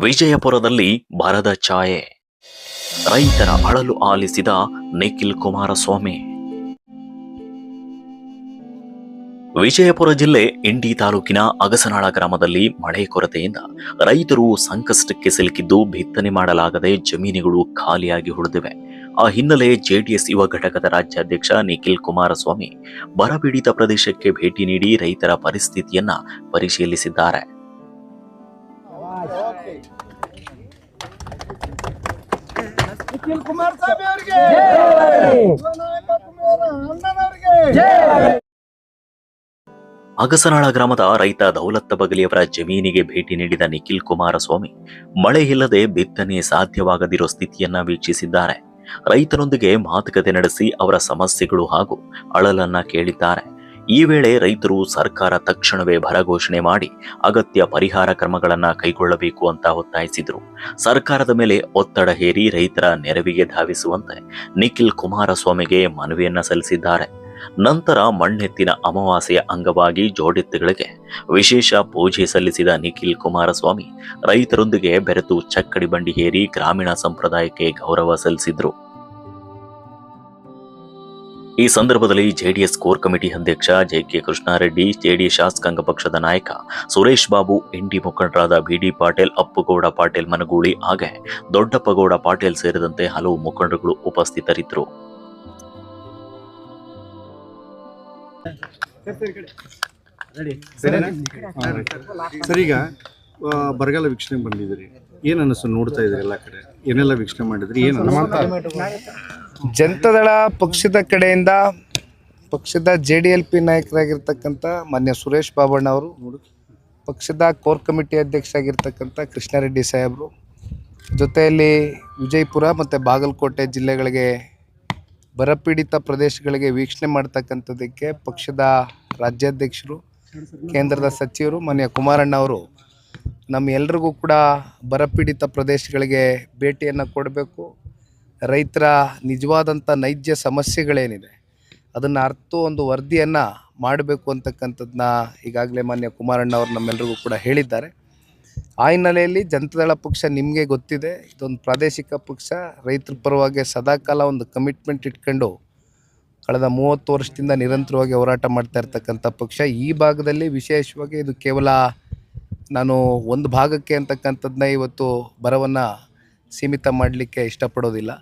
ವಿಜಯಪುರದಲ್ಲಿ ಬರದ ಛಾಯೆ. ರೈತರ ಅಳಲು ಆಲಿಸಿದ ನಿಖಿಲ್ ಕುಮಾರಸ್ವಾಮಿ. ವಿಜಯಪುರ ಜಿಲ್ಲೆ ಇಂಡಿ ತಾಲೂಕಿನ ಅಗಸನಾಳ ಗ್ರಾಮದಲ್ಲಿ ಮಳೆ ಕೊರತೆಯಿಂದ ರೈತರು ಸಂಕಷ್ಟಕ್ಕೆ ಸಿಲುಕಿದ್ದು ಬಿತ್ತನೆ ಮಾಡಲಾಗದೆ ಜಮೀನುಗಳು ಖಾಲಿಯಾಗಿ ಉಳಿದಿವೆ. ಆ ಹಿನ್ನೆಲೆ ಜೆಡಿಎಸ್ ಯುವ ಘಟಕದ ರಾಜ್ಯಾಧ್ಯಕ್ಷ ನಿಖಿಲ್ ಕುಮಾರಸ್ವಾಮಿ ಬರಪೀಡಿತ ಪ್ರದೇಶಕ್ಕೆ ಭೇಟಿ ನೀಡಿ ರೈತರ ಪರಿಸ್ಥಿತಿಯನ್ನ ಪರಿಶೀಲಿಸಿದ್ದಾರೆ. ಅಗಸನಾಳ ಗ್ರಾಮದ ರೈತ ದೌಲತ್ತ ಬಗಲಿಯವರ ಜಮೀನಿಗೆ ಭೇಟಿ ನೀಡಿದ ನಿಖಿಲ್ ಕುಮಾರಸ್ವಾಮಿ ಮಳೆ ಇಲ್ಲದೆ ಬಿತ್ತನೆ ಸಾಧ್ಯವಾಗದಿರೋ ಸ್ಥಿತಿಯನ್ನ ವೀಕ್ಷಿಸಿದ್ದಾರೆ. ರೈತರೊಂದಿಗೆ ಮಾತುಕತೆ ನಡೆಸಿ ಅವರ ಸಮಸ್ಯೆಗಳು ಹಾಗೂ ಅಳಲನ್ನ ಕೇಳಿದ್ದಾರೆ. ಈ ವೇಳೆ ರೈತರು ಸರ್ಕಾರ ತಕ್ಷಣವೇ ಭರಘೋಷಣೆ ಮಾಡಿ ಅಗತ್ಯ ಪರಿಹಾರ ಕ್ರಮಗಳನ್ನ ಕೈಗೊಳ್ಳಬೇಕು ಅಂತ ಒತ್ತಾಯಿಸಿದ್ರು. ಸರ್ಕಾರದ ಮೇಲೆ ಒತ್ತಡ ಹೇರಿ ರೈತರ ನೆರವಿಗೆ ಧಾವಿಸುವಂತೆ ನಿಖಿಲ್ ಕುಮಾರಸ್ವಾಮಿಗೆ ಮನವಿಯನ್ನ ಸಲ್ಲಿಸಿದ್ದಾರೆ. ನಂತರ ಮಣ್ಣೆತ್ತಿನ ಅಮಾವಾಸ್ಯೆಯ ಅಂಗವಾಗಿ ಜೋಡೆತ್ತುಗಳಿಗೆ ವಿಶೇಷ ಪೂಜೆ ಸಲ್ಲಿಸಿದ ನಿಖಿಲ್ ಕುಮಾರಸ್ವಾಮಿ ರೈತರೊಂದಿಗೆ ಬೆರೆತು ಚಕ್ಕಡಿ ಬಂಡಿ ಏರಿ ಗ್ರಾಮೀಣ ಸಂಪ್ರದಾಯಕ್ಕೆ ಗೌರವ ಸಲ್ಲಿಸಿದ್ರು. ಈ ಸಂದರ್ಭದಲ್ಲಿ ಜೆಡಿಎಸ್ ಕೋರ್ ಕಮಿಟಿ ಅಧ್ಯಕ್ಷ ಜೆ.ಕೆ. ಕೃಷ್ಣಾರೆಡ್ಡಿ, ಜೆಡಿಎಸ್ ಶಾಸಕಾಂಗ ಪಕ್ಷದ ನಾಯಕ ಸುರೇಶ್ ಬಾಬು, ಇಂಡಿ ಮುಖಂಡರಾದ ಬಿ.ಡಿ. ಪಾಟೀಲ್, ಅಪ್ಪುಗೌಡ ಪಾಟೀಲ್ ಮನಗೂಳಿ ಹಾಗೆ ದೊಡ್ಡಪ್ಪಗೌಡ ಪಾಟೀಲ್ ಸೇರಿದಂತೆ ಹಲವು ಮುಖಂಡರುಗಳು ಉಪಸ್ಥಿತರಿದ್ದರು. ಸರ್, ಈಗ ಬರಗಾಲ ವೀಕ್ಷಣೆ ಬಂದಿದ್ರಿ, ಏನು ಅನಿಸ್ತು? ನೋಡ್ತಾ ಇದ್ರಿ ಎಲ್ಲ ಕಡೆ, ಏನೆಲ್ಲ ವೀಕ್ಷಣೆ ಮಾಡಿದ್ರಿ? ಏನು ಜನತಾದಳ ಪಕ್ಷದ ಕಡೆಯಿಂದ ಪಕ್ಷದ JDLP ನಾಯಕರಾಗಿರ್ತಕ್ಕಂಥ ಮಾನ್ಯ ಸುರೇಶ್ ಬಾಬಣ್ಣ ಅವರು, ಪಕ್ಷದ ಕೋರ್ ಕಮಿಟಿ ಅಧ್ಯಕ್ಷ ಆಗಿರ್ತಕ್ಕಂಥ ಕೃಷ್ಣಾರೆಡ್ಡಿ ಸಾಹೇಬರು, ಜೊತೆಯಲ್ಲಿ ವಿಜಯಪುರ ಮತ್ತು ಬಾಗಲಕೋಟೆ ಜಿಲ್ಲೆಗಳಿಗೆ ಬರಪೀಡಿತ ಪ್ರದೇಶಗಳಿಗೆ ವೀಕ್ಷಣೆ ಮಾಡ್ತಕ್ಕಂಥದ್ದಕ್ಕೆ ಪಕ್ಷದ ರಾಜ್ಯಾಧ್ಯಕ್ಷರು, ಕೇಂದ್ರದ ಸಚಿವರು ಮಾನ್ಯ ಕುಮಾರಣ್ಣ ಅವರು ನಮ್ಮ ಎಲ್ರಿಗೂ ಕೂಡ ಬರಪೀಡಿತ ಪ್ರದೇಶಗಳಿಗೆ ಭೇಟಿಯನ್ನು ಕೊಡಬೇಕು, ರೈತರ ನಿಜವಾದಂಥ ನೈಜ ಸಮಸ್ಯೆಗಳೇನಿದೆ ಅದನ್ನು ಅರ್ಥ ಒಂದು ವರದಿಯನ್ನು ಮಾಡಬೇಕು ಅಂತಕ್ಕಂಥದ್ದನ್ನ ಈಗಾಗಲೇ ಮಾನ್ಯ ಕುಮಾರಣ್ಣ ಅವರು ನಮ್ಮೆಲ್ಲರಿಗೂ ಕೂಡ ಹೇಳಿದ್ದಾರೆ. ಆ ಹಿನ್ನೆಲೆಯಲ್ಲಿ ಜನತಾದಳ ಪಕ್ಷ ನಿಮಗೆ ಗೊತ್ತಿದೆ, ಇದೊಂದು ಪ್ರಾದೇಶಿಕ ಪಕ್ಷ, ರೈತರ ಪರವಾಗಿ ಸದಾಕಾಲ ಒಂದು ಕಮಿಟ್ಮೆಂಟ್ ಇಟ್ಕೊಂಡು ಕಳೆದ 30 ವರ್ಷದಿಂದ ನಿರಂತರವಾಗಿ ಹೋರಾಟ ಮಾಡ್ತಾ ಇರ್ತಕ್ಕಂಥ ಪಕ್ಷ. ಈ ಭಾಗದಲ್ಲಿ ವಿಶೇಷವಾಗಿ ಇದು ಕೇವಲ ನಾನು ಒಂದು ಭಾಗಕ್ಕೆ ಅಂತಕ್ಕಂಥದ್ದನ್ನ ಇವತ್ತು ಬರವನ್ನು ಸೀಮಿತ ಮಾಡಲಿಕ್ಕೆ ಇಷ್ಟಪಡೋದಿಲ್ಲ.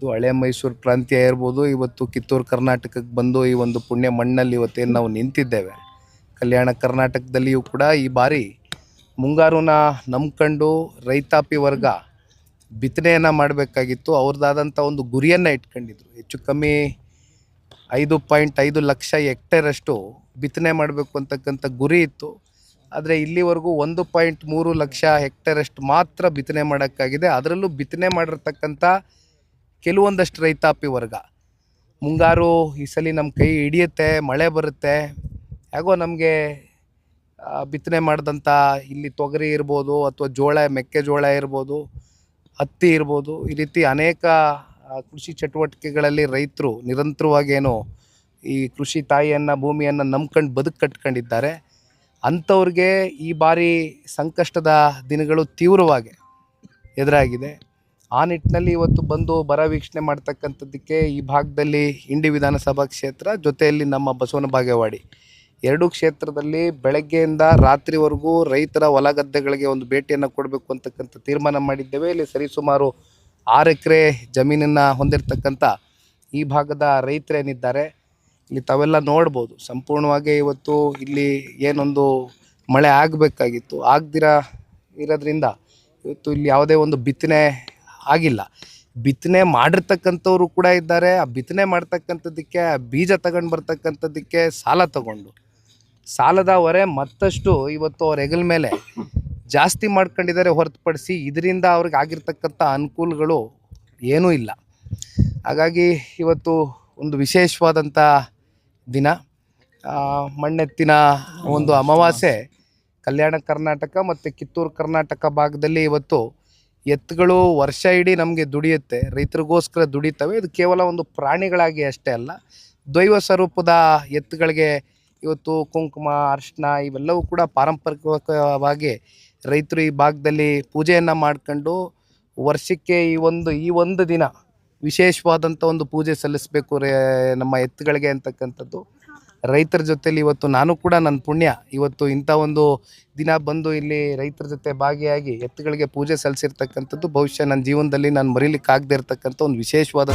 ಇದು ಹಳೆಯ ಮೈಸೂರು ಪ್ರಾಂತ್ಯ ಇರ್ಬೋದು, ಇವತ್ತು ಕಿತ್ತೂರು ಕರ್ನಾಟಕಕ್ಕೆ ಬಂದು ಈ ಒಂದು ಪುಣ್ಯ ಮಣ್ಣಲ್ಲಿ ಇವತ್ತೇನು ನಾವು ನಿಂತಿದ್ದೇವೆ, ಕಲ್ಯಾಣ ಕರ್ನಾಟಕದಲ್ಲಿಯೂ ಕೂಡ ಈ ಬಾರಿ ಮುಂಗಾರುನ ನಂಬ್ಕೊಂಡು ರೈತಾಪಿ ವರ್ಗ ಬಿತ್ತನೆಯನ್ನು ಮಾಡಬೇಕಾಗಿತ್ತು. ಅವ್ರದ್ದಾದಂಥ ಒಂದು ಗುರಿಯನ್ನು ಇಟ್ಕೊಂಡಿದ್ರು. ಹೆಚ್ಚು ಕಮ್ಮಿ 5.5 ಲಕ್ಷ ಹೆಕ್ಟೇರಷ್ಟು ಬಿತ್ತನೆ ಮಾಡಬೇಕು ಅಂತಕ್ಕಂಥ ಗುರಿ ಇತ್ತು. ಆದರೆ ಇಲ್ಲಿವರೆಗೂ 1.3 ಲಕ್ಷ ಹೆಕ್ಟೇರಷ್ಟು ಮಾತ್ರ ಬಿತ್ತನೆ ಮಾಡೋಕ್ಕಾಗಿದೆ. ಅದರಲ್ಲೂ ಬಿತ್ತನೆ ಮಾಡಿರ್ತಕ್ಕಂಥ ಕೆಲವೊಂದಷ್ಟು ರೈತಾಪಿ ವರ್ಗ ಮುಂಗಾರು ಈ ಸಲ ನಮ್ಮ ಕೈ ಹಿಡಿಯುತ್ತೆ, ಮಳೆ ಬರುತ್ತೆ, ಹೇಗೋ ನಮಗೆ ಬಿತ್ತನೆ ಮಾಡಿದಂಥ ಇಲ್ಲಿ ತೊಗರಿ ಇರ್ಬೋದು ಅಥವಾ ಮೆಕ್ಕೆಜೋಳ ಇರ್ಬೋದು, ಹತ್ತಿ ಇರ್ಬೋದು, ಈ ರೀತಿ ಅನೇಕ ಕೃಷಿ ಚಟುವಟಿಕೆಗಳಲ್ಲಿ ರೈತರು ನಿರಂತರವಾಗಿ ಈ ಕೃಷಿ ತಾಯಿಯನ್ನು, ಭೂಮಿಯನ್ನು ನಂಬ್ಕೊಂಡು ಬದುಕು ಕಟ್ಕೊಂಡಿದ್ದಾರೆ. ಅಂಥವ್ರಿಗೆ ಈ ಬಾರಿ ಸಂಕಷ್ಟದ ದಿನಗಳು ತೀವ್ರವಾಗಿ ಎದುರಾಗಿದೆ. ಆ ನಿಟ್ಟಿನಲ್ಲಿ ಇವತ್ತು ಬಂದು ಬರ ವೀಕ್ಷಣೆ ಮಾಡ್ತಕ್ಕಂಥದ್ದಕ್ಕೆ ಈ ಭಾಗದಲ್ಲಿ ಇಂಡಿ ವಿಧಾನಸಭಾ ಕ್ಷೇತ್ರ, ಜೊತೆಯಲ್ಲಿ ನಮ್ಮ ಬಸವನ ಬಾಗೇವಾಡಿ ಎರಡೂ ಕ್ಷೇತ್ರದಲ್ಲಿ ಬೆಳಗ್ಗೆಯಿಂದ ರಾತ್ರಿವರೆಗೂ ರೈತರ ಹೊಲ ಗದ್ದೆಗಳಿಗೆ ಒಂದು ಭೇಟಿಯನ್ನು ಕೊಡಬೇಕು ಅಂತಕ್ಕಂಥ ತೀರ್ಮಾನ ಮಾಡಿದ್ದೇವೆ. ಇಲ್ಲಿ ಸರಿಸುಮಾರು 6 ಎಕರೆ ಜಮೀನನ್ನು ಹೊಂದಿರತಕ್ಕಂಥ ಈ ಭಾಗದ ರೈತರೇನಿದ್ದಾರೆ, ಇಲ್ಲಿ ತಾವೆಲ್ಲ ನೋಡ್ಬೋದು, ಸಂಪೂರ್ಣವಾಗಿ ಇವತ್ತು ಇಲ್ಲಿ ಏನೊಂದು ಮಳೆ ಆಗಬೇಕಾಗಿತ್ತು, ಇರೋದ್ರಿಂದ ಇವತ್ತು ಇಲ್ಲಿ ಯಾವುದೇ ಒಂದು ಬಿತ್ತನೆ ಆಗಿಲ್ಲ. ಬಿತ್ತನೆ ಮಾಡಿರ್ತಕ್ಕಂಥವ್ರು ಕೂಡ ಇದ್ದಾರೆ. ಆ ಬಿತ್ತನೆ ಮಾಡ್ತಕ್ಕಂಥದ್ದಕ್ಕೆ ಬೀಜ ತಗೊಂಡು ಬರ್ತಕ್ಕಂಥದ್ದಕ್ಕೆ ಸಾಲದ ಹೊರೆ ಮತ್ತಷ್ಟು ಇವತ್ತು ಅವ್ರ ಹೆಗಲ ಮೇಲೆ ಜಾಸ್ತಿ ಮಾಡ್ಕೊಂಡಿದ್ದಾರೆ ಹೊರತುಪಡಿಸಿ ಇದರಿಂದ ಅವ್ರಿಗೆ ಆಗಿರ್ತಕ್ಕಂಥ ಅನುಕೂಲಗಳು ಏನೂ ಇಲ್ಲ. ಹಾಗಾಗಿ ಇವತ್ತು ಒಂದು ವಿಶೇಷವಾದಂಥ ದಿನ, ಮಣ್ಣೆತ್ತಿನ ಒಂದು ಅಮಾವಾಸ್ಯೆ. ಕಲ್ಯಾಣ ಕರ್ನಾಟಕ ಮತ್ತು ಕಿತ್ತೂರು ಕರ್ನಾಟಕ ಭಾಗದಲ್ಲಿ ಇವತ್ತು ಎತ್ತುಗಳು ವರ್ಷ ಇಡೀ ನಮಗೆ ದುಡಿಯುತ್ತೆ, ರೈತರಿಗೋಸ್ಕರ ದುಡಿತವೆ. ಇದು ಕೇವಲ ಒಂದು ಪ್ರಾಣಿಗಳಾಗಿ ಅಷ್ಟೇ ಅಲ್ಲ, ದೈವ ಸ್ವರೂಪದ ಎತ್ತುಗಳಿಗೆ ಇವತ್ತು ಕುಂಕುಮ, ಅರಿಶಿನ ಇವೆಲ್ಲವೂ ಕೂಡ ಪಾರಂಪರಿಕವಾಗಿ ರೈತರು ಈ ಭಾಗದಲ್ಲಿ ಪೂಜೆಯನ್ನು ಮಾಡ್ಕೊಂಡು ವರ್ಷಕ್ಕೆ ಈ ಒಂದು ದಿನ ವಿಶೇಷವಾದಂಥ ಒಂದು ಪೂಜೆ ಸಲ್ಲಿಸಬೇಕು ನಮ್ಮ ಎತ್ತುಗಳಿಗೆ ಅಂತಕ್ಕಂಥದ್ದು ರೈತರ ಜೊತೆಲಿ ಇವತ್ತು ನಾನು ಕೂಡ ನನ್ನ ಪುಣ್ಯ ಇವತ್ತು ಇಂಥ ಒಂದು ದಿನ ಬಂದು ಇಲ್ಲಿ ರೈತರ ಜೊತೆ ಭಾಗಿಯಾಗಿ ಎತ್ತುಗಳಿಗೆ ಪೂಜೆ ಸಲ್ಲಿಸಿರ್ತಕ್ಕಂಥದ್ದು ಬಹುಶಃ ನನ್ನ ಜೀವನದಲ್ಲಿ ನಾನು ಮರೀಲಿಕ್ಕಾಗದೇ ಇರತಕ್ಕಂಥ ಒಂದು ವಿಶೇಷವಾದ